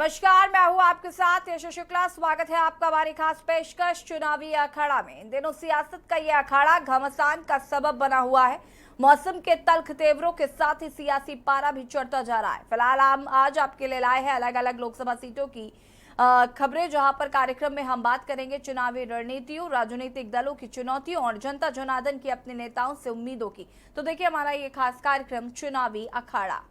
नमस्कार, मैं हूं आपके साथ यशो शुक्ला। स्वागत है आपका हमारी खास पेशकश चुनावी अखाड़ा में। इन दिनों सियासत का ये अखाड़ा घमासान का सबब बना हुआ है। मौसम के तल्ख तेवरों के साथ ही सियासी पारा भी चढ़ता जा रहा है। फिलहाल हम आज आपके लिए लाए हैं अलग अलग लोकसभा सीटों की खबरें, जहां पर कार्यक्रम में हम बात करेंगे चुनावी रणनीतियों, राजनीतिक दलों की चुनौतियों और जनता जनार्दन की अपने नेताओं से उम्मीदों की। तो देखिए हमारा ये खास कार्यक्रम चुनावी अखाड़ा।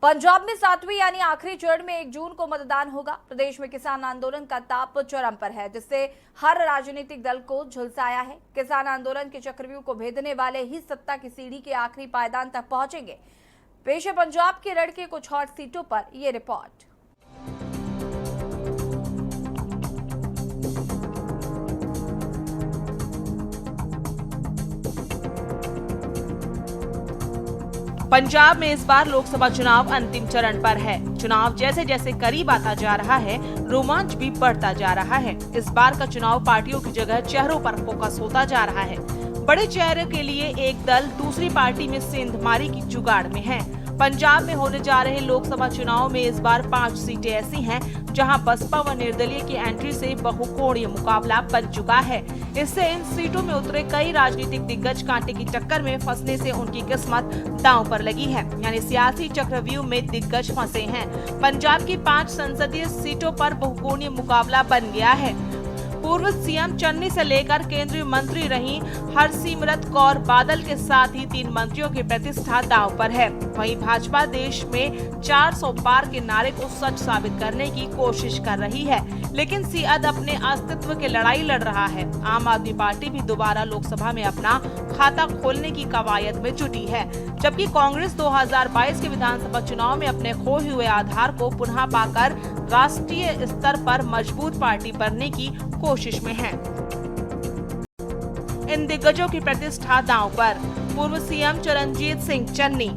पंजाब में 7वीं यानी आखिरी चरण में 1 जून को मतदान होगा। प्रदेश में किसान आंदोलन का ताप चरम पर है, जिससे हर राजनीतिक दल को झुलसाया है। किसान आंदोलन के चक्रव्यूह को भेदने वाले ही सत्ता की सीढ़ी के आखिरी पायदान तक पहुंचेंगे। पेश है पंजाब के रण के कुछ हॉट सीटों पर ये रिपोर्ट। पंजाब में इस बार लोकसभा चुनाव अंतिम चरण पर है। चुनाव जैसे जैसे करीब आता जा रहा है, रोमांच भी बढ़ता जा रहा है। इस बार का चुनाव पार्टियों की जगह चेहरों पर फोकस होता जा रहा है। बड़े चेहरे के लिए एक दल दूसरी पार्टी में सेंधमारी की जुगाड़ में है। पंजाब में होने जा रहे लोकसभा चुनाव में इस बार 5 सीटें ऐसी हैं जहां बसपा व निर्दलीय की एंट्री से बहुकोणीय मुकाबला बन चुका है। इससे इन सीटों में उतरे कई राजनीतिक दिग्गज कांटे की टक्कर में फंसने से उनकी किस्मत दांव पर लगी है, यानी सियासी चक्रव्यूह में दिग्गज फंसे हैं। पंजाब की 5 संसदीय सीटों पर बहुकोणीय मुकाबला बन गया है। पूर्व सीएम चन्नी से लेकर केंद्रीय मंत्री रही हरसिमरत कौर बादल के साथ ही 3 मंत्रियों की प्रतिष्ठा दांव पर है। वहीं भाजपा देश में 400 पार के नारे को सच साबित करने की कोशिश कर रही है, लेकिन सियाद अपने अस्तित्व की लड़ाई लड़ रहा है। आम आदमी पार्टी भी दोबारा लोकसभा में अपना खाता खोलने की कवायद में जुटी है, जबकि कांग्रेस 2022 के विधानसभा चुनाव में अपने खोए हुए आधार को पुनः पाकर राष्ट्रीय स्तर पर मजबूत पार्टी बनने की कोशिश में है। इन दिग्गजों की प्रतिष्ठा दांव पर। पूर्व सीएम चरणजीत सिंह चन्नी,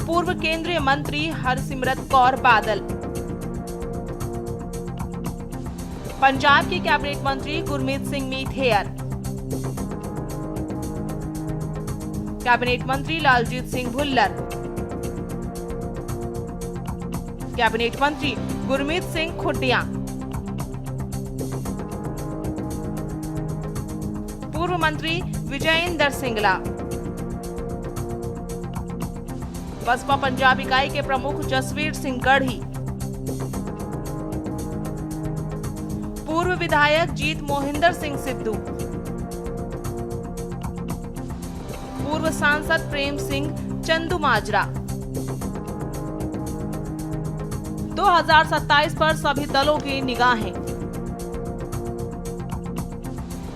पूर्व केंद्रीय मंत्री हरसिमरत कौर बादल, पंजाब के कैबिनेट मंत्री गुरमीत सिंह मीत हेयर, कैबिनेट मंत्री लालजीत सिंह भुल्लर, कैबिनेट मंत्री गुरमीत सिंह खुटिया, पूर्व मंत्री विजयेंद्र सिंगला, बसपा पंजाब इकाई के प्रमुख जसवीर सिंह गढ़ी, पूर्व विधायक जीत मोहिंदर सिंह सिद्धू, पूर्व सांसद प्रेम सिंह चंदूमाजरा। 2027 पर सभी दलों की निगाहें।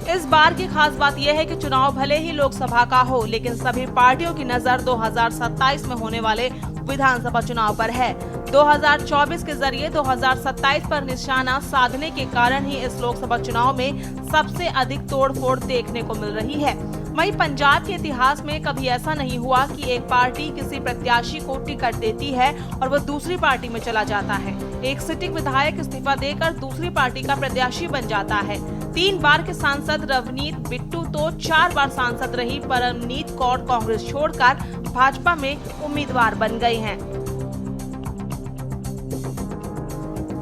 इस बार की खास बात यह है कि चुनाव भले ही लोकसभा का हो, लेकिन सभी पार्टियों की नजर 2027 में होने वाले विधानसभा चुनाव पर है। 2024 के जरिए 2027 पर निशाना साधने के कारण ही इस लोकसभा चुनाव में सबसे अधिक तोड़फोड़ देखने को मिल रही है। वहीं पंजाब के इतिहास में कभी ऐसा नहीं हुआ कि एक पार्टी किसी प्रत्याशी को टिकट देती है और वह दूसरी पार्टी में चला जाता है। एक सिटिंग विधायक इस्तीफा देकर दूसरी पार्टी का प्रत्याशी बन जाता है। 3 बार के सांसद रवनीत बिट्टू तो 4 बार सांसद रही परमनीत कौर कांग्रेस छोड़कर भाजपा में उम्मीदवार बन गई हैं।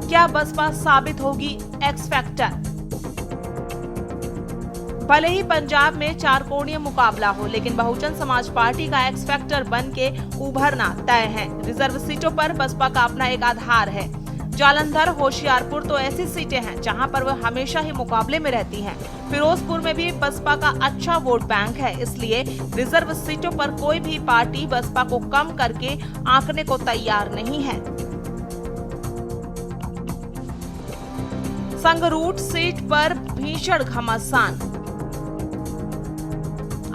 क्या बसपा साबित होगी एक्स फैक्टर? भले ही पंजाब में 4 कोणीय मुकाबला हो, लेकिन बहुजन समाज पार्टी का एक्स फैक्टर बन के उभरना तय है। रिजर्व सीटों पर बसपा का अपना एक आधार है। जालंधर, होशियारपुर तो ऐसी सीटें हैं जहां पर वह हमेशा ही मुकाबले में रहती हैं। फिरोजपुर में भी बसपा का अच्छा वोट बैंक है, इसलिए रिजर्व सीटों पर कोई भी पार्टी बसपा को कम करके आंकने को तैयार नहीं है। संगरूर सीट पर भीषण घमासान।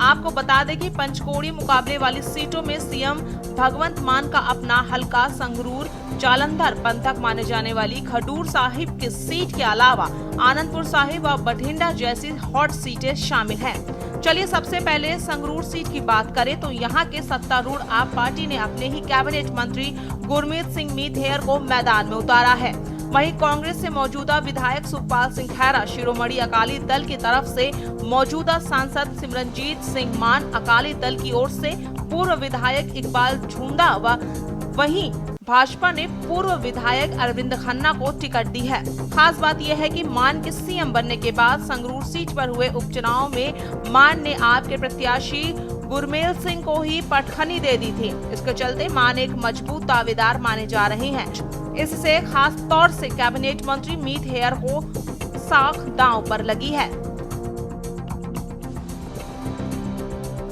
आपको बता दें कि पंचकोणीय मुकाबले वाली सीटों में सीएम भगवंत मान का अपना हलका संगरूर, जालंधर पंथक माने जाने वाली खडूर साहिब की सीट के अलावा आनंदपुर साहिब व बठिंडा जैसी हॉट सीटें शामिल हैं। चलिए सबसे पहले संगरूर सीट की बात करें तो यहाँ के सत्तारूढ़ आप पार्टी ने अपने ही कैबिनेट मंत्री गुरमीत सिंह मीत हेयर को मैदान में उतारा है। वहीं कांग्रेस से मौजूदा विधायक सुखपाल सिंह खैरा, शिरोमणि अकाली दल की तरफ से मौजूदा सांसद सिमरनजीत सिंह मान, अकाली दल की ओर से पूर्व विधायक इकबाल झुंडा व वहीं भाजपा ने पूर्व विधायक अरविंद खन्ना को टिकट दी है। खास बात यह है कि मान के सीएम बनने के बाद संगरूर सीट पर हुए उपचुनाव में मान ने आपके प्रत्याशी गुरमेल सिंह को ही पटखनी दे दी थी। इसके चलते मान एक मजबूत दावेदार माने जा रहे हैं। इससे खास तौर से कैबिनेट मंत्री मीत हेयर को साख दांव पर लगी है।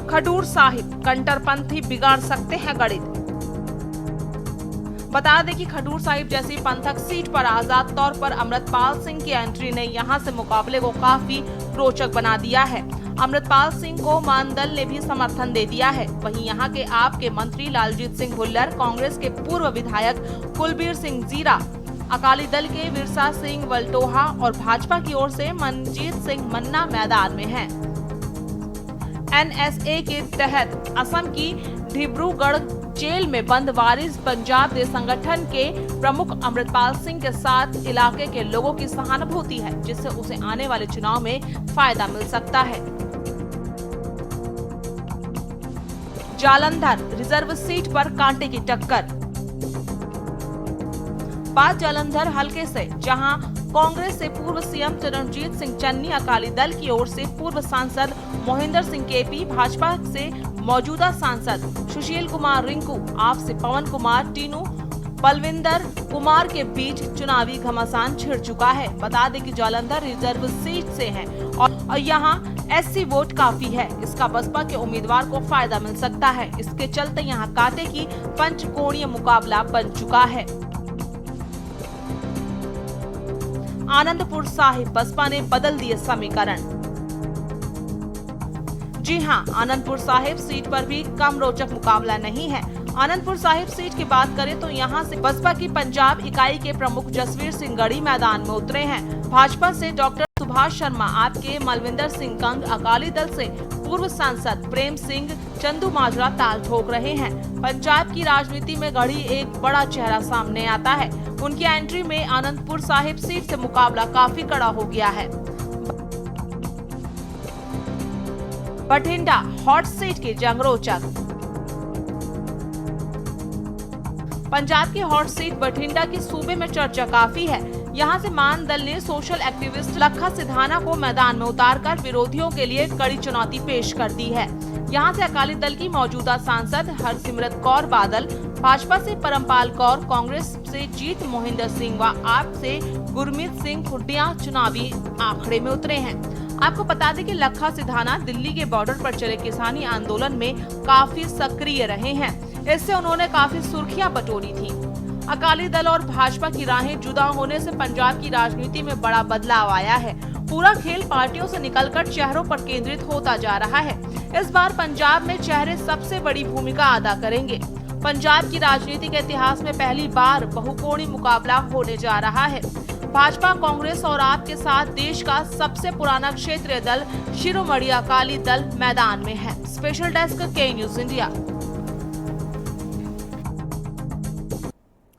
खडूर साहिब, कट्टरपंथी बिगाड़ सकते हैं गणित। बता दें कि खडूर साहिब जैसी पंथक सीट पर आजाद तौर पर अमृतपाल सिंह की एंट्री ने यहां से मुकाबले को काफी रोचक बना दिया है। अमृतपाल सिंह को मान दल ने भी समर्थन दे दिया है। वहीं यहां के आप के मंत्री लालजीत सिंह भुल्लर, कांग्रेस के पूर्व विधायक कुलबीर सिंह जीरा, अकाली दल के विरसा सिंह वल्टोहा और भाजपा की ओर से मनजीत सिंह मन्ना मैदान में हैं। NSA के तहत असम की डिब्रूगढ़ जेल में बंद वारिस पंजाब दे संगठन के प्रमुख अमृतपाल सिंह के साथ इलाके के लोगों की सहानुभूति है, जिससे उसे आने वाले चुनाव में फायदा मिल सकता है। जालंधर रिजर्व सीट पर कांटे की टक्कर। बात जालंधर हलके से, जहां कांग्रेस से पूर्व सीएम चरणजीत सिंह चन्नी, अकाली दल की ओर से पूर्व सांसद मोहिंदर सिंह केपी, भाजपा से मौजूदा सांसद सुशील कुमार रिंकू, आप से पवन कुमार टीनू, बलविंदर कुमार के बीच चुनावी घमासान छिड़ चुका है। बता दें कि जालंधर रिजर्व सीट से है और यहां SC वोट काफी है। इसका बसपा के उम्मीदवार को फायदा मिल सकता है। इसके चलते यहां कांटे की पंचकोणीय मुकाबला बन चुका है। आनंदपुर साहिब, बसपा ने बदल दिए समीकरण। जी हां, आनंदपुर साहिब सीट पर भी कम रोचक मुकाबला नहीं है। आनंदपुर साहिब सीट की बात करें तो यहां से बसपा की पंजाब इकाई के प्रमुख जसवीर सिंह गढ़ी मैदान में उतरे हैं। भाजपा से डॉक्टर सुभाष शर्मा, आपके मलविंदर सिंह कंग, अकाली दल से पूर्व सांसद प्रेम सिंह चंदू माजरा ताल ठोक रहे हैं। पंजाब की राजनीति में गढ़ी एक बड़ा चेहरा सामने आता है। उनकी एंट्री में आनंदपुर साहिब सीट से मुकाबला काफी कड़ा हो गया है। बठिंडा हॉट सीट की जंग रोचक। पंजाब की हॉट सीट बठिंडा की सूबे में चर्चा काफी है। यहां से मान दल ने सोशल एक्टिविस्ट लखा सिधाना को मैदान में उतारकर विरोधियों के लिए कड़ी चुनौती पेश कर दी है। यहां से अकाली दल की मौजूदा सांसद हरसिमरत कौर बादल, भाजपा से परमपाल कौर, कांग्रेस से जीत मोहिंदर सिंह व आप से गुरमीत सिंह खुड्डिया चुनावी आंकड़े में उतरे हैं। आपको बता दें कि लखा सिधाना दिल्ली के बॉर्डर पर चले किसानी आंदोलन में काफी सक्रिय रहे हैं। इससे उन्होंने काफी सुर्खियां बटोरी थी। अकाली दल और भाजपा की राहें जुदा होने से पंजाब की राजनीति में बड़ा बदलाव आया है। पूरा खेल पार्टियों से निकलकर चेहरों पर केंद्रित होता जा रहा है। इस बार पंजाब में चेहरे सबसे बड़ी भूमिका अदा करेंगे। पंजाब की राजनीति के इतिहास में पहली बार बहुकोणीय मुकाबला होने जा रहा है। भाजपा, कांग्रेस और आप के साथ देश का सबसे पुराना क्षेत्रीय दल शिरोमणि अकाली दल मैदान में है। स्पेशल डेस्क के न्यूज इंडिया।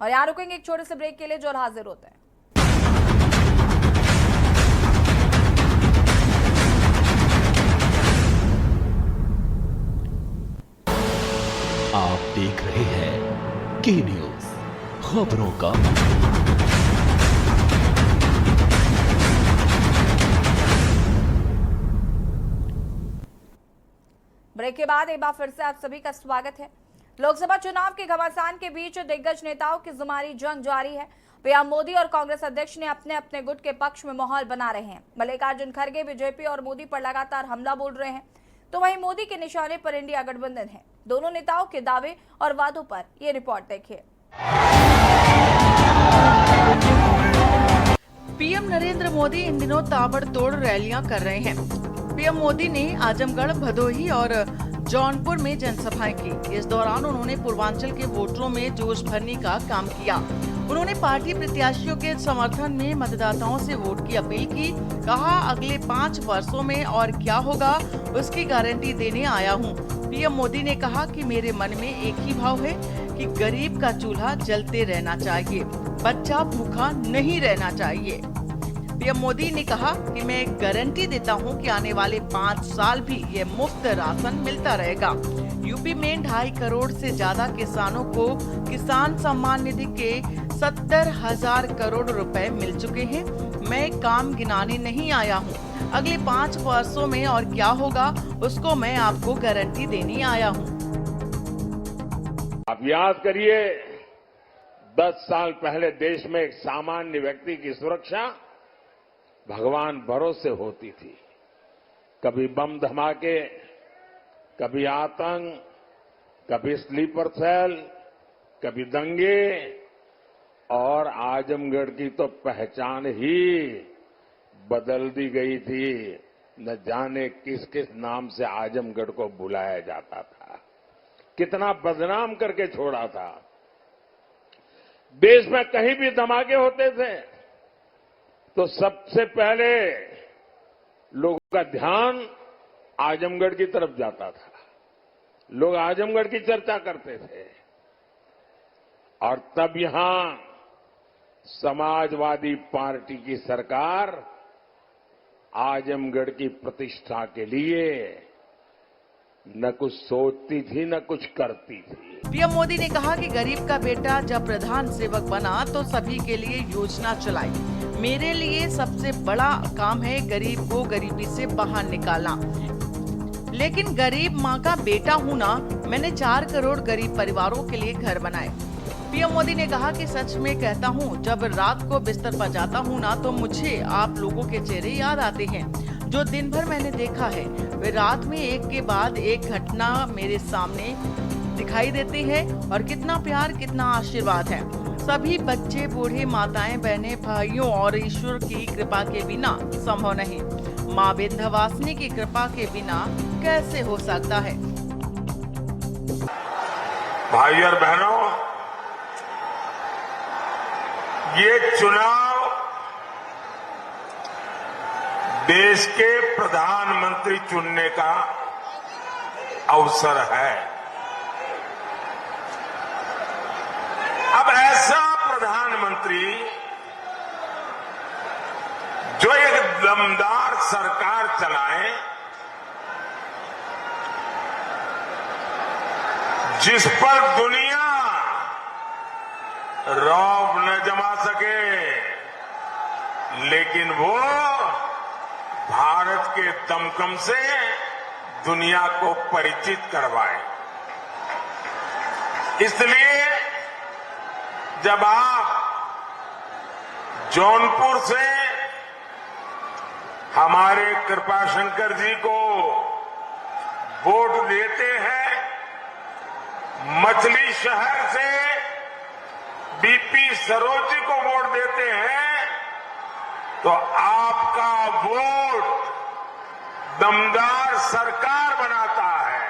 और यहाँ रुकेंगे एक छोटे से ब्रेक के लिए, जो हाजिर होते हैं। आप देख रहे हैं के न्यूज, खबरों का ब्रेक के बाद एक बार फिर से आप सभी का स्वागत है। लोकसभा चुनाव के घमासान के बीच दिग्गज नेताओं की जुमारी जंग जारी है। पीएम मोदी और कांग्रेस अध्यक्ष ने अपने अपने गुट के पक्ष में माहौल बना रहे हैं। मल्लिकार्जुन खड़गे बीजेपी और मोदी पर लगातार हमला बोल रहे हैं, तो वहीं मोदी के निशाने पर इंडिया गठबंधन है। दोनों नेताओं के दावे और वादों पर ये रिपोर्ट देखिए। पीएम नरेंद्र मोदी इन दिनों ताबड़तोड़ रैलियां कर रहे हैं। पीएम मोदी ने आजमगढ़, भदोही और जौनपुर में जनसभाएं की। इस दौरान उन्होंने पूर्वांचल के वोटरों में जोश भरने का काम किया। उन्होंने पार्टी प्रत्याशियों के समर्थन में मतदाताओं से वोट की अपील की। कहा, अगले 5 वर्षों में और क्या होगा उसकी गारंटी देने आया हूं। पीएम मोदी ने कहा कि मेरे मन में एक ही भाव है कि गरीब का चूल्हा जलते रहना चाहिए, बच्चा भूखा नहीं रहना चाहिए। पीएम मोदी ने कहा कि मैं गारंटी देता हूं कि आने वाले 5 साल भी ये मुफ्त राशन मिलता रहेगा। यूपी में 2.5 करोड़ से ज्यादा किसानों को किसान सम्मान निधि के 70,000 करोड़ रुपए मिल चुके हैं। मैं काम गिनाने नहीं आया हूं, अगले 5 वर्षों में और क्या होगा उसको मैं आपको गारंटी देने आया हूं। आप याद करिए, 10 साल पहले देश में एक सामान्य व्यक्ति की सुरक्षा भगवान भरोसे होती थी। कभी बम धमाके, कभी आतंक, कभी स्लीपर सेल, कभी दंगे, और आजमगढ़ की तो पहचान ही बदल दी गई थी। न जाने किस किस नाम से आजमगढ़ को बुलाया जाता था, कितना बदनाम करके छोड़ा था। देश में कहीं भी धमाके होते थे तो सबसे पहले लोगों का ध्यान आजमगढ़ की तरफ जाता था, लोग आजमगढ़ की चर्चा करते थे। और तब यहां समाजवादी पार्टी की सरकार आजमगढ़ की प्रतिष्ठा के लिए न कुछ सोचती थी न कुछ करती थी। पीएम मोदी ने कहा कि गरीब का बेटा जब प्रधान सेवक बना तो सभी के लिए योजना चलाई। मेरे लिए सबसे बड़ा काम है गरीब को गरीबी से बाहर निकालना। लेकिन गरीब माँ का बेटा हूँ ना, मैंने 4 करोड़ गरीब परिवारों के लिए घर बनाए। पीएम मोदी ने कहा कि सच में कहता हूँ, जब रात को बिस्तर पर जाता हूँ ना तो मुझे आप लोगों के चेहरे याद आते हैं जो दिन भर मैंने देखा है। वे रात में एक के बाद एक घटना मेरे सामने दिखाई देती है और कितना प्यार, कितना आशीर्वाद है। सभी बच्चे, बूढ़े, माताएं, बहनें, भाइयों और ईश्वर की कृपा के बिना संभव नहीं। माँ विंध्यवासिनी की कृपा के बिना कैसे हो सकता है। भाई और बहनों, ये चुनाव देश के प्रधानमंत्री चुनने का अवसर है। अब ऐसा प्रधानमंत्री जो एक दमदार सरकार चलाए, जिस पर दुनिया रौब न जमा सके, लेकिन वो भारत के दमखम से दुनिया को परिचित करवाए। इसलिए जब आप जौनपुर से हमारे कृपाशंकर जी को वोट देते हैं, मछली शहर से बीपी सरोज जी को वोट देते हैं, तो आपका वोट दमदार सरकार बनाता है।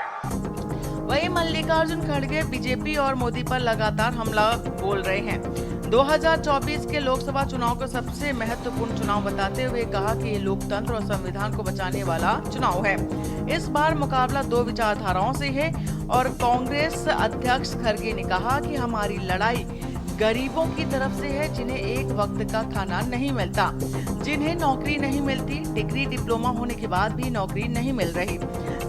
वहीं मल्लिकार्जुन खड़गे बीजेपी और मोदी पर लगातार हमला बोल रहे हैं। 2024 के लोकसभा चुनाव को सबसे महत्वपूर्ण चुनाव बताते हुए कहा कि ये लोकतंत्र और संविधान को बचाने वाला चुनाव है। इस बार मुकाबला 2 विचारधाराओं से है और कांग्रेस अध्यक्ष खड़गे ने कहा कि हमारी लड़ाई गरीबों की तरफ से है, जिन्हें एक वक्त का खाना नहीं मिलता, जिन्हें नौकरी नहीं मिलती, डिग्री डिप्लोमा होने के बाद भी नौकरी नहीं मिल रही।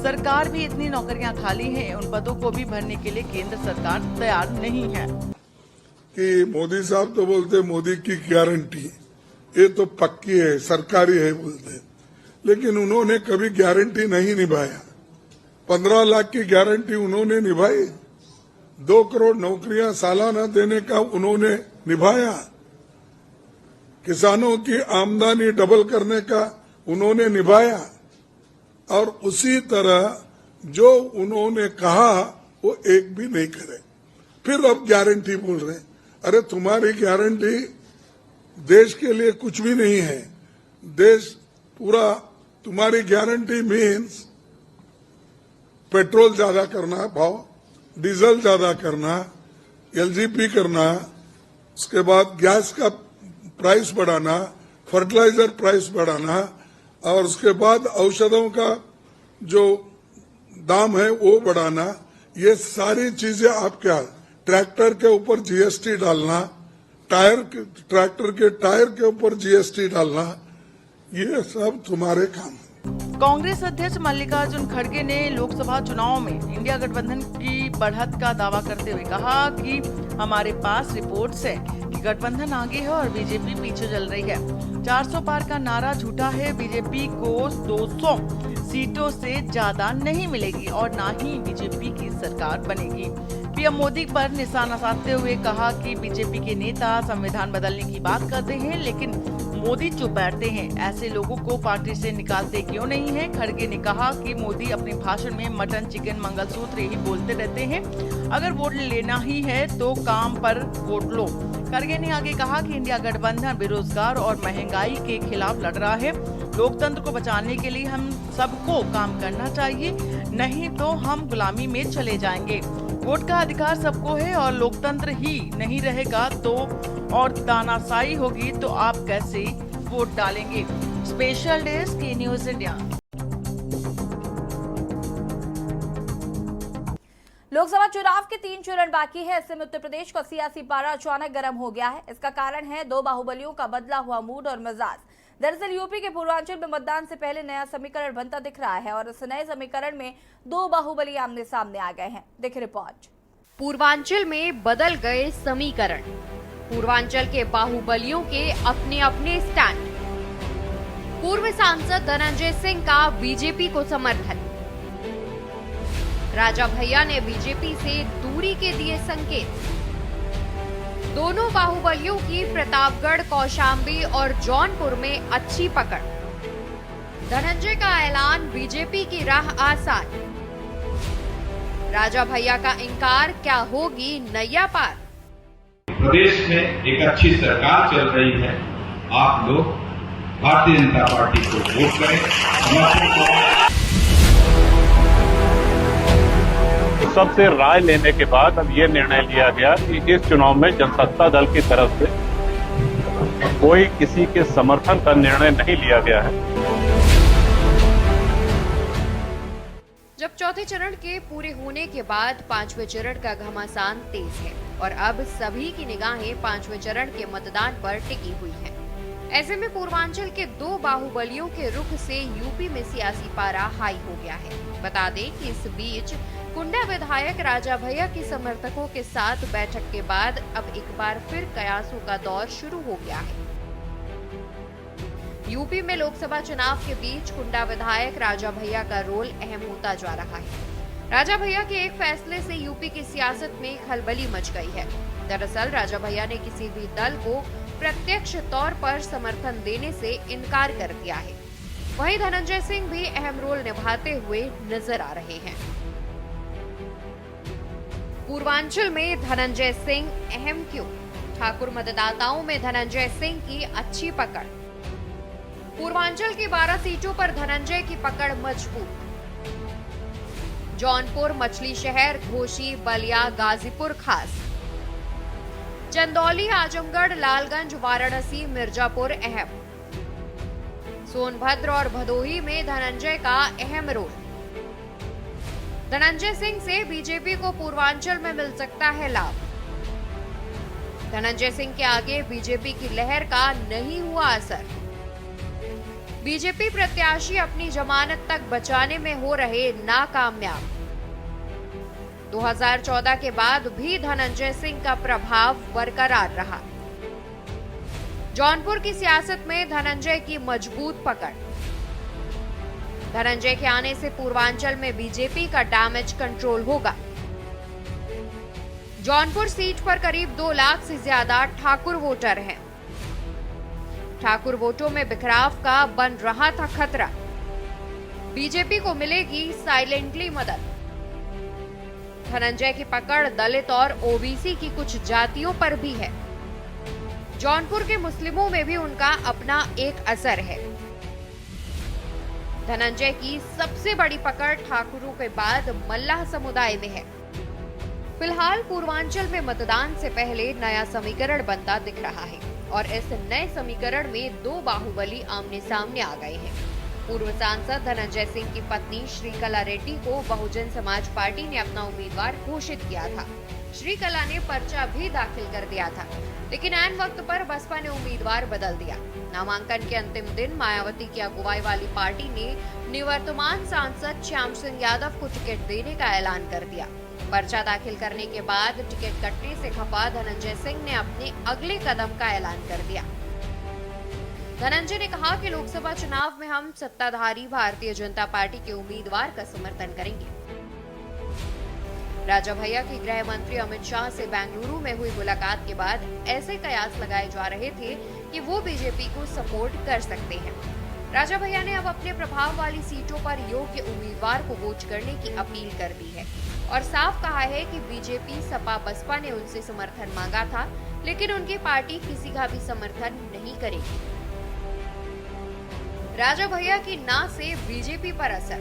सरकार भी इतनी नौकरियां खाली हैं, उन पदों को भी भरने के लिए केंद्र सरकार तैयार नहीं है। कि मोदी साहब तो बोलते मोदी की गारंटी ये तो पक्की है, सरकारी है बोलते, लेकिन उन्होंने कभी गारंटी नहीं निभाया। 15 लाख की गारंटी उन्होंने निभाई, 2 करोड़ नौकरियां सालाना देने का उन्होंने निभाया, किसानों की आमदनी डबल करने का उन्होंने निभाया, और उसी तरह जो उन्होंने कहा वो एक भी नहीं करे। फिर अब गारंटी बोल रहे हैं। अरे तुम्हारी गारंटी देश के लिए कुछ भी नहीं है। देश पूरा तुम्हारी गारंटी मीन्स पेट्रोल ज्यादा करना, भाव डीजल ज्यादा करना, एलजीपी करना, उसके बाद गैस का प्राइस बढ़ाना, फर्टिलाइजर प्राइस बढ़ाना, और उसके बाद औषधों का जो दाम है वो बढ़ाना। ये सारी चीजें आप क्या ट्रैक्टर के ऊपर जीएसटी डालना, ट्रैक्टर के टायर के ऊपर जीएसटी डालना, ये सब तुम्हारे काम है। कांग्रेस अध्यक्ष मल्लिकार्जुन खड़गे ने लोकसभा चुनाव में इंडिया गठबंधन की बढ़त का दावा करते हुए कहा कि हमारे पास रिपोर्ट्स है कि गठबंधन आगे है और बीजेपी पीछे चल रही है। 400 पार का नारा झूठा है। बीजेपी को 200 सीटों से ज्यादा नहीं मिलेगी और ना ही बीजेपी की सरकार बनेगी। पीएम मोदी पर निशाना साधते हुए कहा कि बीजेपी के नेता संविधान बदलने की बात करते हैं लेकिन मोदी चुप बैठते हैं। ऐसे लोगों को पार्टी से निकालते क्यों नहीं है? खड़गे ने कहा कि मोदी अपने भाषण में मटन, चिकन, मंगलसूत्र ही बोलते रहते हैं। अगर वोट लेना ही है तो काम पर वोट लो। खड़गे ने आगे कहा कि इंडिया गठबंधन बेरोजगार और महंगाई के खिलाफ लड़ रहा है। लोकतंत्र को बचाने के लिए हम सबको काम करना चाहिए, नहीं तो हम गुलामी में चले जाएंगे। वोट का अधिकार सबको है और लोकतंत्र ही नहीं रहेगा तो और तानाशाही होगी तो आप कैसे वोट डालेंगे? स्पेशल डेस्क के न्यूज इंडिया। लोकसभा चुनाव के 3 चरण बाकी है। ऐसे में उत्तर प्रदेश का सियासी पारा अचानक गर्म हो गया है। इसका कारण है 2 बाहुबलियों का बदला हुआ मूड और मिजाज। दरअसल यूपी के पूर्वांचल में मतदान से पहले नया समीकरण बनता दिख रहा है और इस नए समीकरण में 2 बाहुबली आमने सामने आ गए हैं। देखिए रिपोर्ट। पूर्वांचल में बदल गए समीकरण। पूर्वांचल के बाहुबलियों के अपने अपने स्टैंड। पूर्व सांसद धनंजय सिंह का बीजेपी को समर्थन। राजा भैया ने बीजेपी से दूरी के दिए संकेत। दोनों बाहुबलियों की प्रतापगढ़, कौशाम्बी और जौनपुर में अच्छी पकड़। धनंजय का ऐलान, बीजेपी की राह आसान। राजा भैया का इंकार, क्या होगी नैया पार? प्रदेश में एक अच्छी सरकार चल रही है। आप लोग भारतीय जनता पार्टी को वोट करें, समर्थन करें। सबसे राय लेने के बाद अब ये निर्णय लिया गया कि इस चुनाव में जनसत्ता दल की तरफ से कोई किसी के समर्थन का निर्णय नहीं लिया गया है। जब चौथे चरण के पूरे होने के बाद 5वें चरण का घमासान तेज है और अब सभी की निगाहें 5वें चरण के मतदान पर टिकी हुई हैं। ऐसे में पूर्वांचल के 2 बाहुबलियों के रुख से यूपी में सियासी पारा हाई हो गया है। बता दें कि इस बीच कुंडा विधायक राजा भैया के समर्थकों के साथ बैठक के बाद अब एक बार फिर कयासों का दौर शुरू हो गया है। यूपी में लोकसभा चुनाव के बीच कुंडा विधायक राजा भैया का रोल अहम होता जा रहा है। राजा भैया के एक फैसले से यूपी की सियासत में खलबली मच गई है। दरअसल राजा भैया ने किसी भी दल को प्रत्यक्ष तौर पर समर्थन देने से इनकार कर दिया है। वहीं धनंजय सिंह भी अहम रोल निभाते हुए नजर आ रहे हैं। पूर्वांचल में धनंजय सिंह अहम क्यों? ठाकुर मतदाताओं में धनंजय सिंह की अच्छी पकड़। पूर्वांचल की 12 सीटों पर धनंजय की पकड़ मजबूत। जौनपुर, मछली शहर, घोसी, बलिया, गाजीपुर खास, चंदौली, आजमगढ़, लालगंज, वाराणसी, मिर्जापुर अहम। सोनभद्र और भदोही में धनंजय का अहम रोल। धनंजय सिंह से बीजेपी को पूर्वांचल में मिल सकता है लाभ। धनंजय सिंह के आगे बीजेपी की लहर का नहीं हुआ असर। बीजेपी प्रत्याशी अपनी जमानत तक बचाने में हो रहे नाकामयाब। 2014 के बाद भी धनंजय सिंह का प्रभाव बरकरार रहा। जौनपुर की सियासत में धनंजय की मजबूत पकड़। धनंजय के आने से पूर्वांचल में बीजेपी का डैमेज कंट्रोल होगा। जौनपुर सीट पर करीब 2 लाख से ज्यादा ठाकुर वोटर हैं। ठाकुर वोटों में बिखराव का बन रहा था खतरा। बीजेपी को मिलेगी साइलेंटली मदद। धनंजय की पकड़ दलित और ओबीसी की कुछ जातियों पर भी है। जौनपुर के मुस्लिमों में भी उनका अपना एक असर है। धनंजय की सबसे बड़ी पकड़ ठाकुरों के बाद मल्लाह समुदाय में है। फिलहाल पूर्वांचल में मतदान से पहले नया समीकरण बनता दिख रहा है और इस नए समीकरण में 2 बाहुबली आमने सामने आ गए हैं। पूर्व सांसद धनंजय सिंह की पत्नी श्रीकला रेड्डी को बहुजन समाज पार्टी ने अपना उम्मीदवार घोषित किया था। श्रीकला ने पर्चा भी दाखिल कर दिया था, लेकिन ऐन वक्त पर बसपा ने उम्मीदवार बदल दिया। नामांकन के अंतिम दिन मायावती की अगुवाई वाली पार्टी ने निवर्तमान सांसद श्याम सिंह यादव को टिकट देने का ऐलान कर दिया। पर्चा दाखिल करने के बाद टिकट कटने से खफा धनंजय सिंह ने अपने अगले कदम का ऐलान कर दिया। धनंजय ने कहा कि लोकसभा चुनाव में हम सत्ताधारी भारतीय जनता पार्टी के उम्मीदवार का समर्थन करेंगे। राजा भैया की गृह मंत्री अमित शाह से बेंगलुरु में हुई मुलाकात के बाद ऐसे कयास लगाए जा रहे थे कि वो बीजेपी को सपोर्ट कर सकते हैं। राजा भैया ने अब अपने प्रभाव वाली सीटों पर योग्य उम्मीदवार को वोट करने की अपील कर दी है और साफ कहा है कि बीजेपी सपा बसपा ने उनसे समर्थन मांगा था, लेकिन उनकी पार्टी किसी का भी समर्थन नहीं करेगी। राजा भैया की ना से बीजेपी पर असर।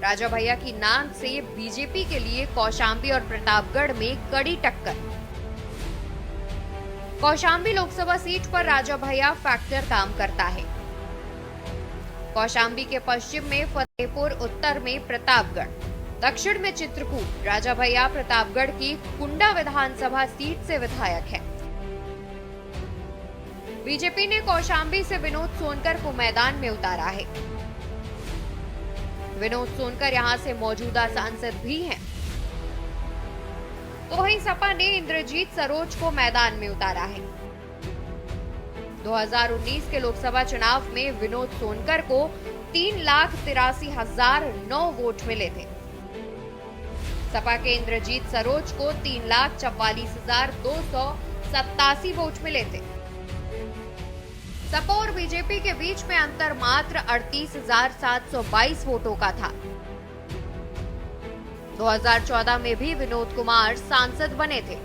राजा भैया की नाम से बीजेपी के लिए कौशाम्बी और प्रतापगढ़ में कड़ी टक्कर। कौशाम्बी लोकसभा सीट पर राजा भैया फैक्टर काम करता है। कौशाम्बी के पश्चिम में फतेहपुर, उत्तर में प्रतापगढ़, दक्षिण में चित्रकूट। राजा भैया प्रतापगढ़ की कुंडा विधानसभा सीट से विधायक है। बीजेपी ने कौशाम्बी से विनोद सोनकर को मैदान में उतारा है। विनोद सोनकर यहां से मौजूदा सांसद भी हैं। तो वहीं सपा ने इंद्रजीत सरोज को मैदान में उतारा है। 2019 के लोकसभा चुनाव में विनोद सोनकर को 3,83,009 वोट मिले थे। सपा के इंद्रजीत सरोज को 3,44,287 वोट मिले थे। सपा और बीजेपी के बीच में अंतर मात्र 38,722 वोटों का था। 2014 में भी विनोद कुमार सांसद बने थे,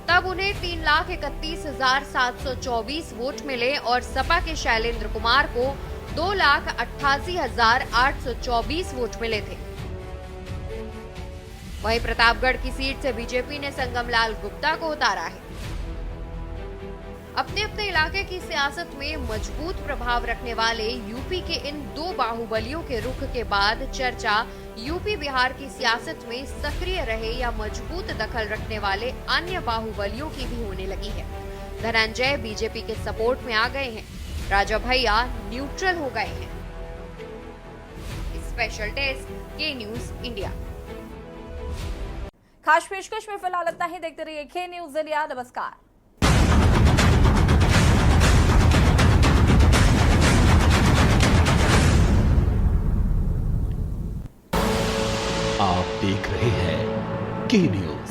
तब उन्हें 3,31,724 वोट मिले और सपा के शैलेंद्र कुमार को 2,88,824 वोट मिले थे। वहीं प्रतापगढ़ की सीट से बीजेपी ने संगमलाल गुप्ता को उतारा है। अपने अपने इलाके की सियासत में मजबूत प्रभाव रखने वाले यूपी के इन दो बाहुबलियों के रुख के बाद चर्चा यूपी बिहार की सियासत में सक्रिय रहे या मजबूत दखल रखने वाले अन्य बाहुबलियों की भी होने लगी है। धनंजय बीजेपी के सपोर्ट में आ गए हैं, राजा भैया न्यूट्रल हो गए हैं। स्पेशल डेस्क के न्यूज इंडिया। खास पेशकश में फिलहाल इतना ही। देखते रहिए के न्यूज इंडिया। नमस्कार। आप देख रहे हैं के न्यूज।